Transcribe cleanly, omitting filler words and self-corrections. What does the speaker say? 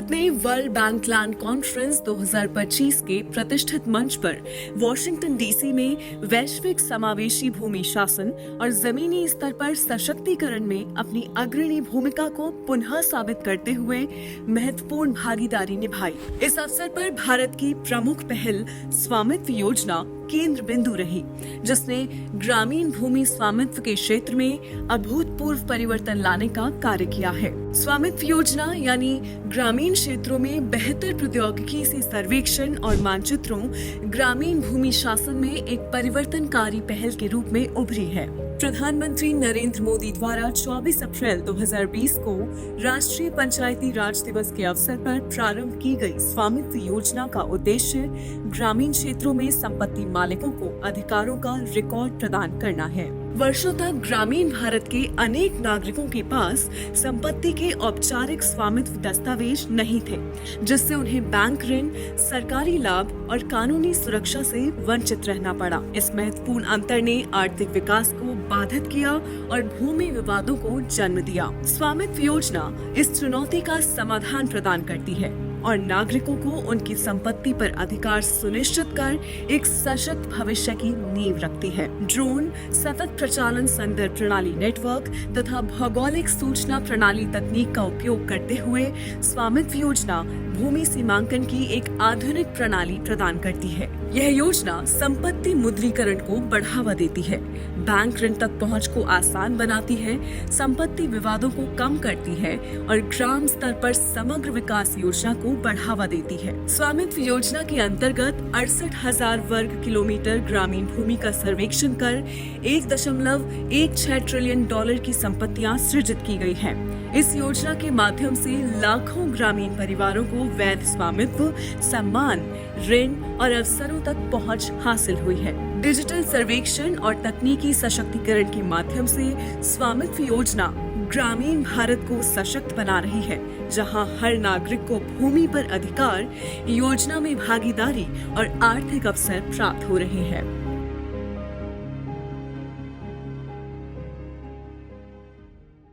भारत ने world bank land conference 2025 के प्रतिष्ठित मंच पर वॉशिंगटन डीसी में वैश्विक समावेशी भूमि शासन और जमीनी स्तर पर सशक्तिकरण में अपनी अग्रणी भूमिका को पुनः साबित करते हुए महत्वपूर्ण भागीदारी निभाई। इस अवसर पर भारत की प्रमुख पहल स्वामित्व योजना केंद्र बिंदु रही, जिसने ग्रामीण भूमि स्वामित्व के क्षेत्र में अभूतपूर्व परिवर्तन लाने का कार्य किया है। स्वामित्व योजना यानी ग्रामीण क्षेत्रों में बेहतर प्रौद्योगिकी से सर्वेक्षण और मानचित्रों ग्रामीण भूमि शासन में एक परिवर्तनकारी पहल के रूप में उभरी है। प्रधानमंत्री नरेंद्र मोदी द्वारा 24 अप्रैल 2020 को राष्ट्रीय पंचायती राज दिवस के अवसर पर प्रारंभ की गई स्वामित्व योजना का उद्देश्य ग्रामीण क्षेत्रों में संपत्ति मालिकों को अधिकारों का रिकॉर्ड प्रदान करना है। वर्षों तक ग्रामीण भारत के अनेक नागरिकों के पास संपत्ति के औपचारिक स्वामित्व दस्तावेज नहीं थे, जिससे उन्हें बैंक ऋण, सरकारी लाभ और कानूनी सुरक्षा से वंचित रहना पड़ा। इस महत्वपूर्ण अंतर ने आर्थिक विकास को बाधित किया और भूमि विवादों को जन्म दिया। स्वामित्व योजना इस चुनौती का समाधान प्रदान करती है और नागरिकों को उनकी संपत्ति पर अधिकार सुनिश्चित कर एक सशक्त भविष्य की नींव रखती है। ड्रोन, सतत प्रचालन संदर्भ प्रणाली नेटवर्क तथा भौगोलिक सूचना प्रणाली तकनीक का उपयोग करते हुए स्वामित्व योजना भूमि सीमांकन की एक आधुनिक प्रणाली प्रदान करती है। यह योजना संपत्ति मुद्रीकरण को बढ़ावा देती है, बैंक ऋण तक पहुंच को आसान बनाती है, संपत्ति विवादों को कम करती है और ग्राम स्तर पर समग्र विकास योजना को बढ़ावा देती है। स्वामित्व योजना के अंतर्गत 68,000 वर्ग किलोमीटर ग्रामीण भूमि का सर्वेक्षण कर 1.16 ट्रिलियन डॉलर की संपत्तियां सृजित की गई हैं। इस योजना के माध्यम से लाखों ग्रामीण परिवारों को वैध स्वामित्व, सम्मान, ऋण और अवसरों तक पहुंच हासिल हुई है। डिजिटल सर्वेक्षण और तकनीकी सशक्तिकरण के माध्यम से स्वामित्व योजना ग्रामीण भारत को सशक्त बना रही है, जहां हर नागरिक को भूमि पर अधिकार, योजना में भागीदारी और आर्थिक अवसर प्राप्त हो रहे हैं।